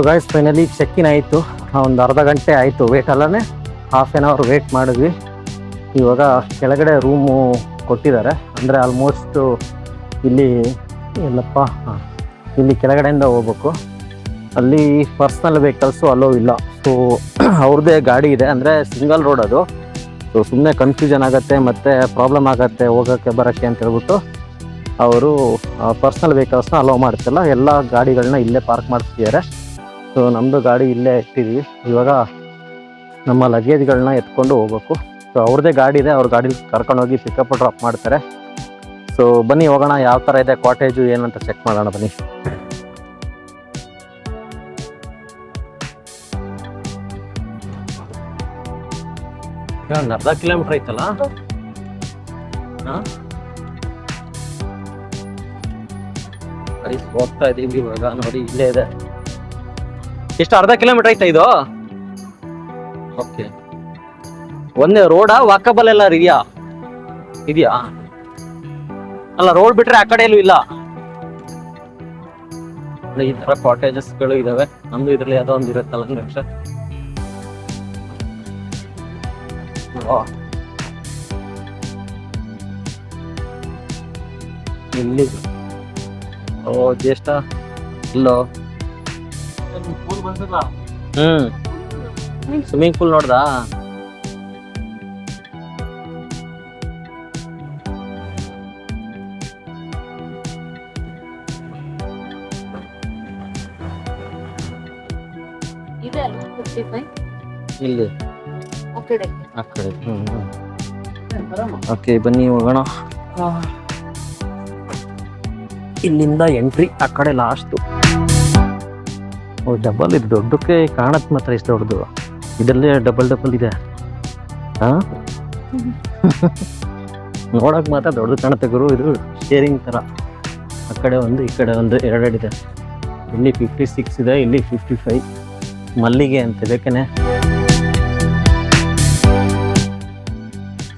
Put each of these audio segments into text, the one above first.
Guys finally check in ಆಯಿತು. ಒಂದು ಅರ್ಧ ಗಂಟೆ ಆಯಿತು ವೇಟ್, ಅಲ್ಲೇ ಹಾಫ್ ಆನ್ ಅವರ್ ವೇಟ್ ಮಾಡಿದ್ವಿ. ಇವಾಗ ಕೆಳಗಡೆ ರೂಮು ಕೊಟ್ಟಿದ್ದಾರೆ, ಅಂದರೆ ಆಲ್ಮೋಸ್ಟು ಇಲ್ಲಿ ಎಲ್ಲಪ್ಪ ಇಲ್ಲಿ ಕೆಳಗಡೆಯಿಂದ ಹೋಗ್ಬೇಕು. ಅಲ್ಲಿ ಪರ್ಸ್ನಲ್ ವೆಹಿಕಲ್ಸು ಅಲೋ ಇಲ್ಲ. ಸೊ ಅವ್ರದ್ದೇ ಗಾಡಿ ಇದೆ, ಅಂದರೆ ಸಿಂಗಲ್ ರೋಡ್ ಅದು. ಸೊ ಸುಮ್ಮನೆ ಕನ್ಫ್ಯೂಷನ್ ಆಗುತ್ತೆ ಮತ್ತು ಪ್ರಾಬ್ಲಮ್ ಆಗುತ್ತೆ ಹೋಗೋಕ್ಕೆ ಬರೋಕ್ಕೆ ಅಂತ ಹೇಳ್ಬಿಟ್ಟು ಅವರು ಪರ್ಸ್ನಲ್ ವೆಹಿಕಲ್ಸ್ನ ಅಲೋ ಮಾಡ್ತಿಲ್ಲ, ಎಲ್ಲ ಗಾಡಿಗಳನ್ನ ಇಲ್ಲೇ ಪಾರ್ಕ್ ಮಾಡಿಸ್ತಿದ್ದಾರೆ. ಸೊ ನಮ್ಮದು ಗಾಡಿ ಇಲ್ಲೇ ಇಟ್ಟಿದ್ದೀವಿ. ಇವಾಗ ನಮ್ಮ ಲಗೇಜ್ಗಳನ್ನ ಎತ್ಕೊಂಡು ಹೋಗ್ಬೇಕು. ಸೊ ಅವ್ರದ್ದೇ ಗಾಡಿ ಇದೆ, ಅವ್ರ ಗಾಡೀಲಿ ಕರ್ಕೊಂಡೋಗಿ ಪಿಕಪ್ ಡ್ರಾಪ್ ಮಾಡ್ತಾರೆ. ಸೊ ಬನ್ನಿ ಹೋಗೋಣ, ಯಾವ ಥರ ಇದೆ ಕಾಟೇಜು ಏನಂತ ಚೆಕ್ ಮಾಡೋಣ ಬನ್ನಿ. ಒಂದು ಅರ್ಧ ಕಿಲೋಮೀಟ್ರ್ ಐತಲ್ಲ, ಹೋಗ್ತಾ ಇದೀವಿ ಇವಾಗ. ನೋಡಿ ಇಲ್ಲೇ ಇದೆ. ಎಷ್ಟು ಅರ್ಧ ಕಿಲೋಮೀಟರ್ ಐತಾ ಇದು? ಓಕೆ. ಒಂದೇ ರೋಡಾ ವಾಕಬಲ್ ಎಲ್ಲ ಇದೆಯಾ? ಅಲ್ಲ, ರೋಡ್ ಬಿಟ್ರೆ ಆ ಕಡೆ ಎಲ್ಲೂ ಇಲ್ಲ. ಈ ತರ ಕಾಟೇಜಸ್ಗಳು ಇದಾವೆ. ನಮ್ದು ಇದ್ರಲ್ಲಿ ಯಾವುದೋ ಒಂದು ಇರುತ್ತಲ್ಲ ಲಕ್ಷ. ಇಲ್ಲಿ ಜ್ಯೇಷ್ಠ ಇಲ್ಲೋ. ಸ್ವಿಮ್ಮಿಂಗ್ ಪೂಲ್ ನೋಡ್ದಾ? ಇಲ್ಲಿ ಆ ಕಡೆ. ಓಕೆ ಬನ್ನಿ ಹೋಗೋಣ. ಇಲ್ಲಿಂದ ಎಂಟ್ರಿ, ಆ ಕಡೆ ಲಾಸ್ಟು. ಡಬಲ್ ಇದು ದೊಡ್ಡಕ್ಕೆ ಕಾಣತ್ ಮಾತ್ರ ಇಷ್ಟು ದೊಡ್ಡದು. ಇದರಲ್ಲೇ ಡಬಲ್ ಇದೆ. ನೋಡಕ್ ಮಾತ್ರ ದೊಡ್ಡದು ಕಾಣುತ್ತೆ ಗುರು. ಇದು ಶೇರಿಂಗ್ ತರ, ಆ ಕಡೆ ಒಂದು ಈ ಕಡೆ ಒಂದು ಎರಡೆರಡಿದೆ. ಇಲ್ಲಿ 56 ಇದೆ, ಇಲ್ಲಿ 55. ಮಲ್ಲಿಗೆ ಅಂತ ಬೇಕೇನೆ.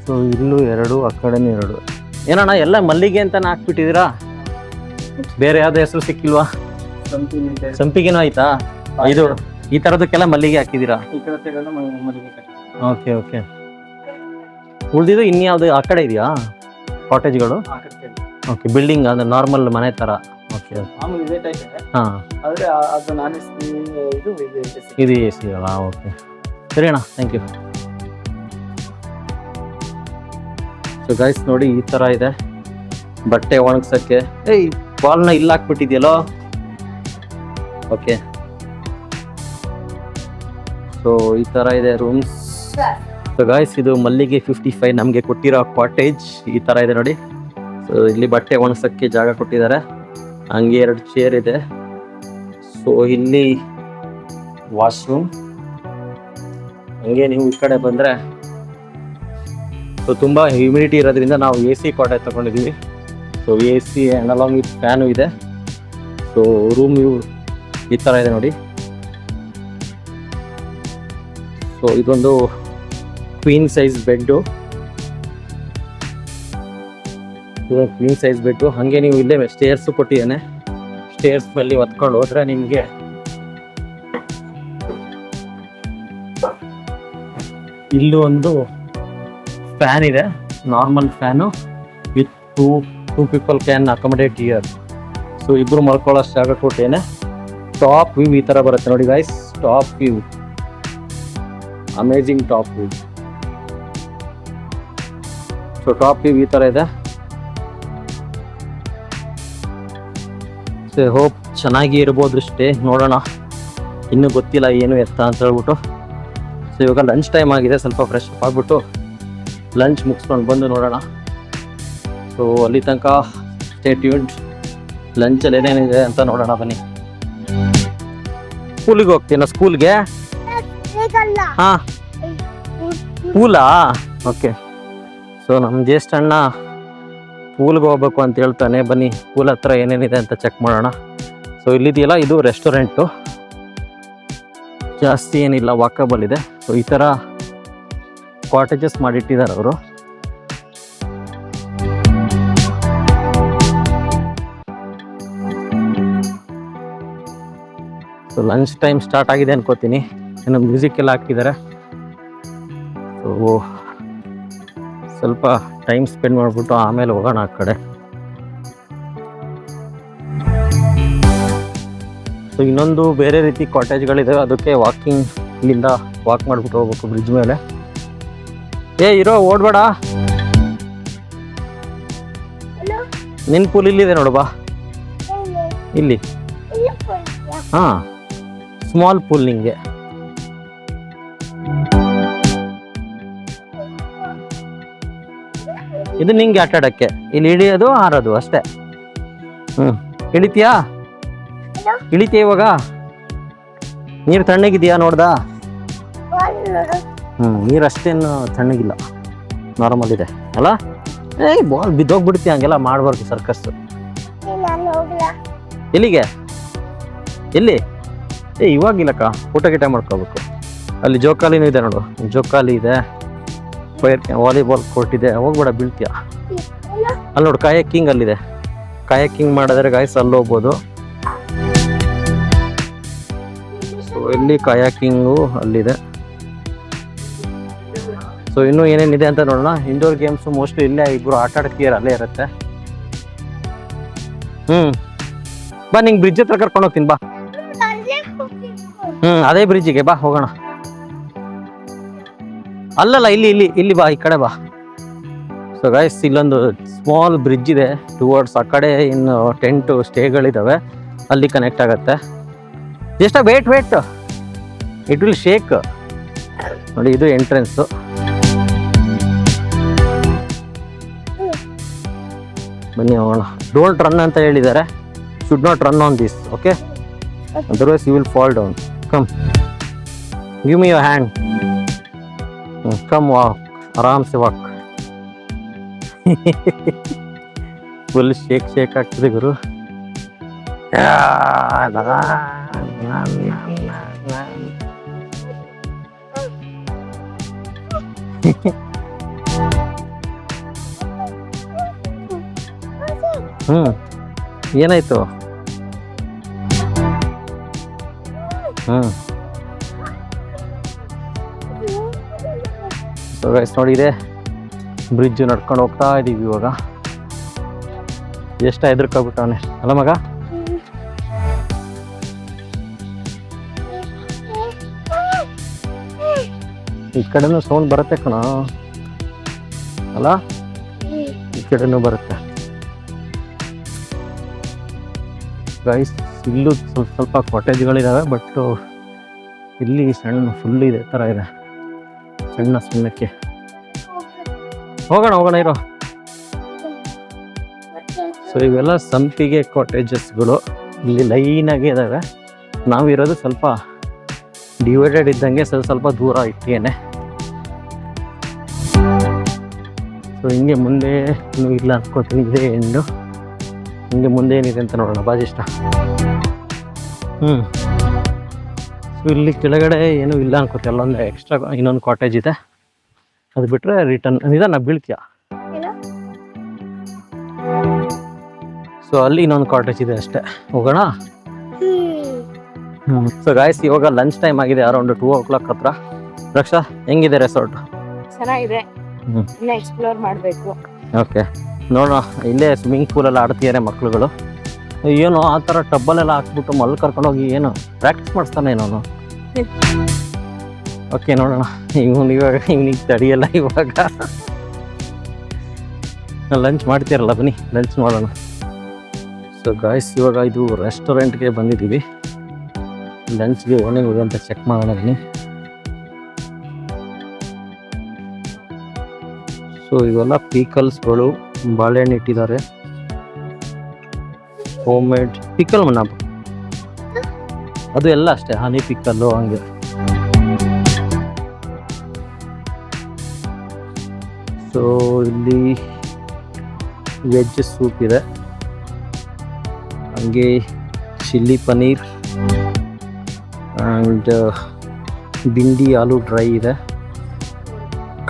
ಸೊ ಇಲ್ಲೂ 2, ಆ ಕಡೆನೂ 2. ಏನಣ್ಣ ಎಲ್ಲ ಮಲ್ಲಿಗೆ ಅಂತಾನೆ ಹಾಕ್ಬಿಟ್ಟಿದ್ದೀರಾ? ಬೇರೆ ಯಾವ್ದು ಹೆಸರು ಸಿಕ್ಕಿಲ್ವಾ? ಸಂಪಿಗೆನೂ ಆಯ್ತಾ? ಇದು ಈ ತರದಕ್ಕೆಲ್ಲ ಮಲ್ಲಿಗೆ ಹಾಕಿದ್ದೀರಾ? Okay okay. ಉಳಿದಿದ್ದು ಇನ್ಯಾವುದು ಆ ಕಡೆ ಇದೆಯಾ ಕಾಟೇಜ್ಗಳು? ಓಕೆ, ಬಿಲ್ಡಿಂಗ್ ಅಂದ್ರೆ ನಾರ್ಮಲ್ ಮನೆ ತರ. ಓಕೆ ಹಾಂ, ಇದು ಎ ಸಿ ಅಲ್ಲ? ಓಕೆ ಸರಿ ಅಣ್ಣ, ಥ್ಯಾಂಕ್ ಯು. ಸೊ ಗೈಸ್ ನೋಡಿ ಈ ಥರ ಇದೆ ಬಟ್ಟೆ ಒಣಗ್ಸಕ್ಕೆ. ಏಯ್ ಬಾಲ್ನ ಇಲ್ಲಿ ಹಾಕ್ಬಿಟ್ಟಿದ್ಯಲ್ಲೋ. ಓಕೆ, ಸೊ ಈ ಥರ ಇದೆ ರೂಮ್ಸ್. ಸೊ ಗೈಸ್ ಇದು ಮಲ್ಲಿಗೆ 55 ನಮಗೆ ಕೊಟ್ಟಿರೋ ಕಾಟೇಜ್ ಈ ಥರ ಇದೆ ನೋಡಿ. ಸೊ ಇಲ್ಲಿ ಬಟ್ಟೆ ಒಣಗ್ಸಕ್ಕೆ ಜಾಗ ಕೊಟ್ಟಿದ್ದಾರೆ. ಹಂಗೆ 2 ಚೇರ್ ಇದೆ. ಸೊ ಇಲ್ಲಿ ವಾಶ್ರೂಮ್. ಹಂಗೆ ನೀವು ಈ ಕಡೆ ಬಂದರೆ ಸೊ ತುಂಬ ಹ್ಯೂಮಿಡಿಟಿ ಇರೋದ್ರಿಂದ ನಾವು ಎ ಸಿ ಕಾಟೇಜ್ ತೊಗೊಂಡಿದ್ದೀವಿ. So A C and along with fan ಇದೆ. ಸೊ ರೂಮ್ ಈ ಥರ ಇದೆ ನೋಡಿ. ಸೊ ಇದೊಂದು queen size bed. Queen size bed. ಹಾಗೆ ನೀವು ಇಲ್ಲೇ ಸ್ಟೇರ್ಸು ಕೊಟ್ಟಿದ್ದಾನೆ. ಸ್ಟೇರ್ಸ್ ಮೇಲೆ ಹೊತ್ಕೊಂಡು ಹೋದ್ರೆ ನಿಮಗೆ ಇಲ್ಲೂ ಒಂದು ಫ್ಯಾನ್ ಇದೆ, normal fan with two people can accommodate here. So ಇಬ್ಬರು ಮಲ್ಕೊಳ್ಳೋಷ್ಟು ಜಾಗ ಕೊಟ್ಟೇನೆ. ಟಾಪ್ ವ್ಯೂ ಈ ಥರ ಬರುತ್ತೆ ನೋಡಿ guys. Top view, amazing top view. So top view ಈ ಥರ ಇದೆ. ಸೊ ಹೋಪ್ ಚೆನ್ನಾಗಿ ಇರ್ಬೋದು ಅಷ್ಟೇ, ನೋಡೋಣ. ಇನ್ನೂ ಗೊತ್ತಿಲ್ಲ ಏನು ಎತ್ತ ಅಂತ ಹೇಳ್ಬಿಟ್ಟು. ಸೊ ಇವಾಗ ಲಂಚ್ ಟೈಮ್ ಆಗಿದೆ, ಸ್ವಲ್ಪ ಫ್ರೆಶ್ ಅಪ್ ಆಗಿಬಿಟ್ಟು ಲಂಚ್ ಮುಗಿಸ್ಕೊಂಡು ಬಂದು ನೋಡೋಣ. ಸೊ ಅಲ್ಲಿ ತನಕ ಸ್ಟೇ ಟ್ಯೂನ್ಡ್. ಲಂಚಲ್ಲಿ ಏನೇನಿದೆ ಅಂತ ನೋಡೋಣ ಬನ್ನಿ. ಸ್ಕೂಲಿಗೆ ಹೋಗ್ತೀನ? ಸ್ಕೂಲ್ಗೆ? ಹಾಂ, ಪೂಲಾ? ಓಕೆ. ಸೊ ನಮ್ಮ ಜ್ಯೇಷ್ಠ ಅಣ್ಣ ಪೂಲ್ಗೆ ಹೋಗ್ಬೇಕು ಅಂತ ಹೇಳ್ತಾನೆ. ಬನ್ನಿ ಪೂಲ್ ಹತ್ರ ಏನೇನಿದೆ ಅಂತ ಚೆಕ್ ಮಾಡೋಣ. ಸೊ ಇಲ್ಲಿದೆಯಲ್ಲ ಇದು ರೆಸ್ಟೋರೆಂಟು, ಜಾಸ್ತಿ ಏನಿಲ್ಲ, ವಾಕಬಲ್ ಇದೆ. ಸೊ ಈ ಥರ ಕಾಟೇಜಸ್ ಮಾಡಿಟ್ಟಿದ್ದಾರೆ ಅವರು. ಸೊ ಲಂಚ್ ಟೈಮ್ ಸ್ಟಾರ್ಟ್ ಆಗಿದೆ ಅನ್ಕೋತೀನಿ. ಇನ್ನು ಮ್ಯೂಸಿಕ್ ಎಲ್ಲ ಹಾಕಿದ್ದಾರೆ. ಸೊ ಸ್ವಲ್ಪ ಟೈಮ್ ಸ್ಪೆಂಡ್ ಮಾಡಿಬಿಟ್ಟು ಆಮೇಲೆ ಹೋಗೋಣ ಆ ಕಡೆ. ಸೊ ಇನ್ನೊಂದು ಬೇರೆ ರೀತಿ ಕಾಟೇಜ್ಗಳಿದೆ, ಅದಕ್ಕೆ ವಾಕಿಂಗ್ ಇಲ್ಲಿಂದ ವಾಕ್ ಮಾಡಿಬಿಟ್ಟು ಹೋಗ್ಬೇಕು ಬ್ರಿಡ್ಜ್ ಮೇಲೆ. ಇರೋ ಓಡ್ಬೇಡ, ನಿನ್ನ ಪೂಲ್ ಇಲ್ಲಿದೆ ನೋಡು, ಬಾ ಇಲ್ಲಿ. ಹಾಂ, ಸ್ಮಾಲ್ ಪೂಲ್ ನಿಂಗೆ. ಇದು ನಿಂಗೆ ಆಟ ಆಡೋಕ್ಕೆ, ಇಲ್ಲಿ ಇಳಿಯೋದು ಹಾರೋದು ಅಷ್ಟೇ. ಇಳಿತೀಯಾ ಇವಾಗ? ನೀರು ತಣ್ಣಗಿದೆಯಾ ನೋಡ್ದಾ? ನೀರು ಅಷ್ಟೇನು ತಣ್ಣಗಿಲ್ಲ, ನಾರ್ಮಲ್ ಇದೆ ಅಲ್ಲ. ಬಾಲ್ ಬಿದ್ದೋಗ್ಬಿಡ್ತೀಯ, ಹಂಗೆಲ್ಲ ಮಾಡಬಾರ್ದು ಸರ್ಕಸ್. ಎಲ್ಲಿಗೆ? ಎಲ್ಲಿ? ಇವಾಗಿಲ್ಲಕ್ಕ, ಊಟ ಗೀಟ ಮಾಡ್ಕೋಬೇಕು. ಅಲ್ಲಿ ಜೋಕಾಲಿನೂ ಇದೆ ನೋಡು, ಜೋಕಾಲಿ ಇದೆ, ವಾಲಿಬಾಲ್ ಕೋರ್ಟ್ ಇದೆ. ಹೋಗ್ಬೇಡ, ಬೀಳ್ತೀಯ. ಅಲ್ಲಿ ನೋಡು ಕಾಯಕಿಂಗ್ ಅಲ್ಲಿದೆ, ಕಾಯಕಿಂಗ್ ಮಾಡಿದ್ರೆ ಗಾಯ್ಸ್ ಅಲ್ಲಿ ಹೋಗ್ಬೋದು. ಸೊ ಇಲ್ಲಿ ಕಾಯಕಿಂಗು ಅಲ್ಲಿದೆ. ಸೊ ಇನ್ನೂ ಏನೇನಿದೆ ಅಂತ ನೋಡೋಣ. ಇಂಡೋರ್ ಗೇಮ್ಸು ಮೋಸ್ಟ್ಲಿ ಇಲ್ಲೇ ಇಬ್ಬರು ಆಟ ಆಡೋಕ್ಕೆ ಅಲ್ಲೇ ಇರುತ್ತೆ. ಬಾ, ನಿಂಗೆ ಬ್ರಿಡ್ಜ್ ಹತ್ರ ಕರ್ಕೊಂಡು ಹೋಗ್ತೀನಿ ಬಾ. ಅದೇ ಬ್ರಿಡ್ಜಿಗೆ ಬಾ, ಹೋಗೋಣ. ಅಲ್ಲಲ್ಲ, ಇಲ್ಲಿ ಇಲ್ಲಿ ಇಲ್ಲಿ ಬಾ, ಈ ಕಡೆ ಬಾ. ಸೊ ಗೈಸ್, ಇಲ್ಲೊಂದು ಸ್ಮಾಲ್ ಬ್ರಿಡ್ಜ್ ಇದೆ ಟುವರ್ಡ್ಸ್ ಆ ಕಡೆ. ಇನ್ನು ಟೆಂಟ್ ಸ್ಟೇಗಳಿದ್ದಾವೆ, ಅಲ್ಲಿ ಕನೆಕ್ಟ್ ಆಗುತ್ತೆ. Just wait it will shake ನೋಡಿ. ಇದು ಎಂಟ್ರೆನ್ಸು. ಬನ್ನಿ ಹೋಗೋಣ. ಡೋಂಟ್ ರನ್ ಅಂತ ಹೇಳಿದ್ದಾರೆ. Should not run on this, okay? Otherwise you will fall down. Come, give me your hand. Come, walk, ಆರಾಮ್ ಸೆ ವಾಕ್. ಫುಲ್ ಶೇಕ್ ಆಗ್ತದೆ ಗುರು. ಏನಾಯ್ತು? ಸೊ ಗೈಸ್ ನೋಡಿ, ಇದೆ ಬ್ರಿಡ್ಜ್. ನಡ್ಕೊಂಡು ಹೋಗ್ತಾ ಇದೀವಿ ಇವಾಗ. ಎಷ್ಟು ಹೆದರ್ಕೊಬಿಟ್ಟವನೆ ಅಲ್ಲ ಮಗ? ಈ ಕಡೆನೂ ಸೌಂಡ್ ಬರುತ್ತೆ ಕಣ ಅಲ್ಲ, ಈ ಕಡೆನೂ ಬರುತ್ತೆ ಗೈಸ್. ಇಲ್ಲೂ ಸ್ವಲ್ಪ ಕಾಟೇಜ್ಗಳಿದಾವೆ, ಬಟ್ ಇಲ್ಲಿ ಸಣ್ಣ ಫುಲ್ ಇದೆ ಥರ ಇದೆ, ಸಣ್ಣಕ್ಕೆ. ಹೋಗೋಣ ಇರೋ. ಸೊ ಇವೆಲ್ಲ ಸಂಪಿಗೆ ಕಾಟೇಜಸ್ಗಳು ಇಲ್ಲಿ ಲೈನಾಗಿ ಇದ್ದಾವೆ. ನಾವಿರೋದು ಸ್ವಲ್ಪ ಡಿವೈಡೆಡ್ ಇದ್ದಂಗೆ ಸ್ವಲ್ಪ ದೂರ ಇಟ್ಟೇನೆ. ಸೊ ಹಿಂಗೆ ಮುಂದೆ ಇನ್ನೂ ಇಲ್ಲ ಅನ್ಕೋತೀನಿ, ಇದೇ ಎಂಡು. ಹಿಂಗೆ ಮುಂದೆ ಏನಿದೆ ಅಂತ ನೋಡೋಣ, ಬಾಜಿಷ್ಟ. ಸೊ ಇಲ್ಲಿ ಕೆಳಗಡೆ ಏನೂ ಇಲ್ಲ ಅನ್ಕೋತೀವಿ. ಅಲ್ಲೊಂದು ಎಕ್ಸ್ಟ್ರಾ ಇನ್ನೊಂದು ಕಾಟೇಜ್ ಇದೆ, ಅದು ಬಿಟ್ಟರೆ ರಿಟರ್ನ್ ನಾ ಬೀಳ್ತೀಯ. ಸೊ ಅಲ್ಲಿ ಇನ್ನೊಂದು ಕಾಟೇಜ್ ಇದೆ ಅಷ್ಟೇ, ಹೋಗೋಣ. ಸೊ ಗಾಯ್ಸ್, ಇವಾಗ ಲಂಚ್ ಟೈಮ್ ಆಗಿದೆ, ಅರೌಂಡ್ 2 o'clock ಹತ್ರ. ರಕ್ಷಾ, ಹೆಂಗಿದೆ ರೆಸಾರ್ಟ್? ಚೆನ್ನಾಗಿದೆ, ಎಕ್ಸ್ಪ್ಲೋರ್ ಮಾಡಬೇಕು. ಓಕೆ, ನೋಡೋಣ. ಇಲ್ಲೇ ಸ್ವಿಮ್ಮಿಂಗ್ ಪೂಲೆಲ್ಲ ಆಡ್ತಿದ್ದಾರೆ ಮಕ್ಳುಗಳು. ಏನು ಆ ಥರ ಟಬ್ಬಲ್ಲೆಲ್ಲ ಹಾಕ್ಬಿಟ್ಟು ಮಲ್ ಕರ್ಕೊಂಡೋಗಿ ಏನು ಪ್ರಾಕ್ಟೀಸ್ ಮಾಡಿಸ್ತಾನೆ ಅವನು. ಓಕೆ, ನೋಡೋಣ. ಇವನಿಗೆ ತಡಿಯಲ್ಲ ಇವಾಗ. ಲಂಚ್ ಮಾಡ್ತೀರಲ್ಲ, ಬನ್ನಿ ಲಂಚ್ ಮಾಡೋಣ. ಸೊ ಗಾಯ್ಸ್, ಇವಾಗ ಇದು ರೆಸ್ಟೋರೆಂಟ್ಗೆ ಬಂದಿದ್ದೀವಿ. ಲಂಚ್ಗೆ ಹೋಗಿ ಅಂತ ಚೆಕ್ ಮಾಡೋಣ ಬನ್ನಿ. ಸೊ ಇವೆಲ್ಲ ಪೀಕಲ್ಸ್ಗಳು, ಬಾಳೆಹಣ್ಣು ಇಟ್ಟಿದ್ದಾರೆ. ಹೋಮ್ ಮೇಡ್ ಪಿಕಲ್ ಮನ, ಅದು ಎಲ್ಲ ಅಷ್ಟೇ, ಹನಿ ಪಿಕಲ್ಲು ಹಂಗೆ. ಸೊ ಇಲ್ಲಿ ವೆಜ್ ಸೂಪ್ ಇದೆ, ಹಂಗೆ chilli paneer and bhindi aloo dry ಇದೆ,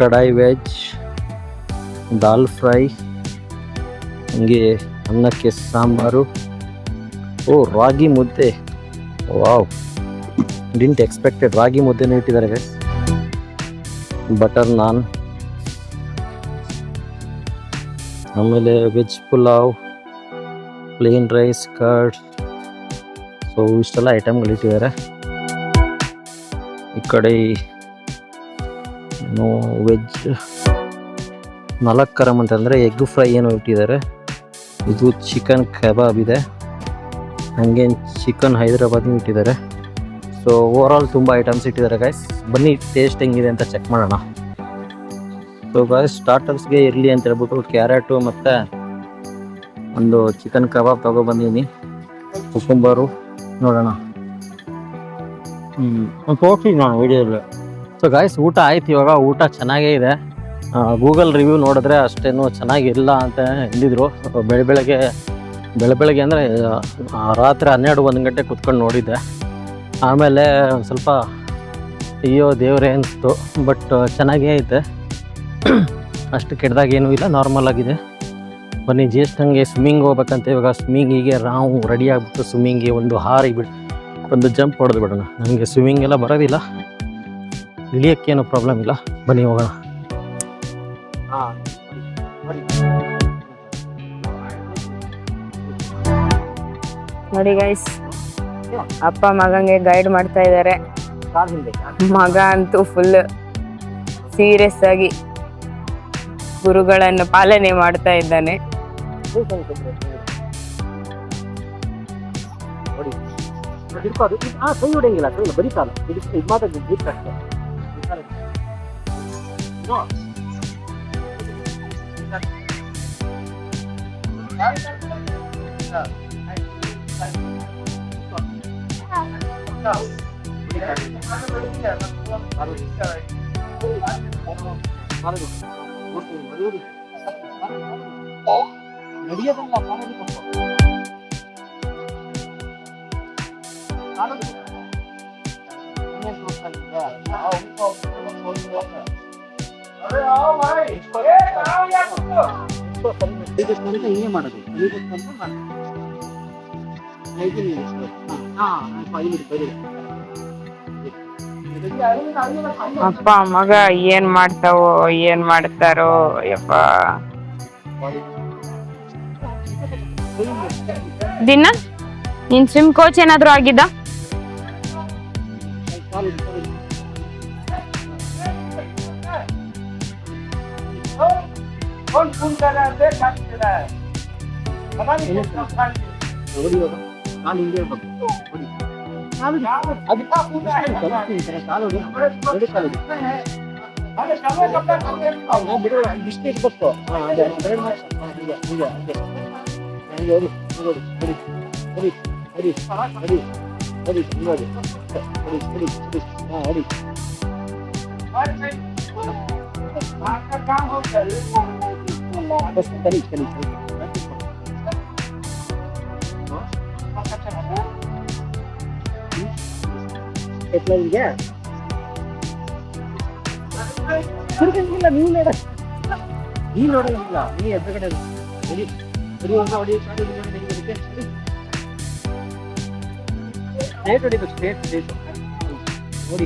ಕಡಾಯಿ ವೆಜ್, ದಾಲ್ ಫ್ರೈ, ಹಂಗೆ ಅನ್ನಕ್ಕೆ sambar, ragi mudde, wow. Didn't expected. Ragi ಮುದ್ದೆನೂ ಇಟ್ಟಿದ್ದಾರೆ ಗೈಸ್, ಬಟರ್ ನಾನ್, ಆಮೇಲೆ veg pulao, plain rice, curd. So ಇಷ್ಟೆಲ್ಲ ಐಟಮ್ಗಳು ಇಟ್ಟಿದ್ದಾರೆ. ಈ ಕಡೆ ಏನು ವೆಜ್ ಮಲಕ್ಕರಮ್ ಅಂತಂದರೆ ಎಗ್ ಫ್ರೈ ಏನೋ ಇಟ್ಟಿದ್ದಾರೆ. ಇದು ಚಿಕನ್ ಕಬಾಬ್ ಇದೆ, ಹಾಗೆ ಚಿಕನ್ ಹೈದರಾಬಾದ್ನೂ ಇಟ್ಟಿದ್ದಾರೆ. ಸೊ ಓವರಾಲ್ ತುಂಬ ಐಟಮ್ಸ್ ಇಟ್ಟಿದ್ದಾರೆ ಗೈಸ್. ಬನ್ನಿ ಟೇಸ್ಟ್ ಹೆಂಗಿದೆ ಅಂತ ಚೆಕ್ ಮಾಡೋಣ. ಸೊ ಗೈಸ್, ಸ್ಟಾರ್ಟರ್ಸ್ಗೆ ಇರಲಿ ಅಂತ ಹೇಳ್ಬಿಟ್ಟು ಕ್ಯಾರೆಟು ಮತ್ತು ಒಂದು ಚಿಕನ್ ಕಬಾಬ್ ತೊಗೊಬಂದಿದ್ದೀನಿ. ಕುಕುಂಬರು ನೋಡೋಣ. ತೋರಿಸಿ ನಾನು ವೀಡಿಯೋದಲ್ಲಿ. ಸೊ ಗಾಯ್ಸ್, ಊಟ ಆಯ್ತು. ಇವಾಗ ಊಟ ಚೆನ್ನಾಗೇ ಇದೆ. ಗೂಗಲ್ ರಿವ್ಯೂ ನೋಡಿದ್ರೆ ಅಷ್ಟೇನು ಚೆನ್ನಾಗಿಲ್ಲ ಅಂತ ಹೇಳಿದರು. ಬೆಳಗ್ಗೆ ಅಂದರೆ ರಾತ್ರಿ 12-1 ಗಂಟೆ ಕುತ್ಕೊಂಡು ನೋಡಿದ್ದೆ. ಆಮೇಲೆ ಒಂದು ಸ್ವಲ್ಪ ಅಯ್ಯೋ ದೇವರೇ ಅನಿಸ್ತು. ಬಟ್ ಚೆನ್ನಾಗೇ ಐತೆ, ಅಷ್ಟು ಕೆಟ್ಟದಾಗೇನೂ ಇಲ್ಲ, ನಾರ್ಮಲ್ ಆಗಿದೆ. ಬನ್ನಿ ಜಸ್ಟ್ ಹಂಗೆ ಸ್ವಿಮ್ಮಿಂಗ್ ಹೋಗ್ಬೇಕಂತ. ಇವಾಗ ಸ್ವಿಮ್ಮಿಂಗಿಗೆ ನಾವು ರೆಡಿ ಆಗಿಬಿಟ್ಟು ಸ್ವಿಮ್ಮಿಂಗಿಗೆ ಒಂದು ಜಂಪ್ ಹೊಡೆದು ಬಿಡೋಣ. ನನಗೆ ಸ್ವಿಮ್ಮಿಂಗ್ ಎಲ್ಲ ಬರೋದಿಲ್ಲ, ಇಳಿಯೋಕ್ಕೇನು ಪ್ರಾಬ್ಲಮ್ ಇಲ್ಲ. ಬನ್ನಿ ಹೋಗೋಣ. ನೋಡಿ ಗೈಸ್, ಅಪ್ಪ ಮಗಂಗೆ ಗೈಡ್ ಮಾಡ್ತಾ ಇದ್ದಾರೆ. ಮಗ ಅಂತೂ ಫುಲ್ ಸೀರಿಯಸ್ ಆಗಿ ಗುರುಗಳನ್ನು ಪಾಲನೆ ಮಾಡ್ತಾ ಇದ್ದಾನೆ. ಅಪ್ಪ ಮಗ ಏನ್ ಮಾಡ್ತಾರೋ ಯಪ್ಪ. ದಿನ ನೀನ್ ಸ್ವಿಮ್ ಕೋಚ್ ಏನಾದ್ರು ಆಗಿದ್ದ? ನೋಡಿ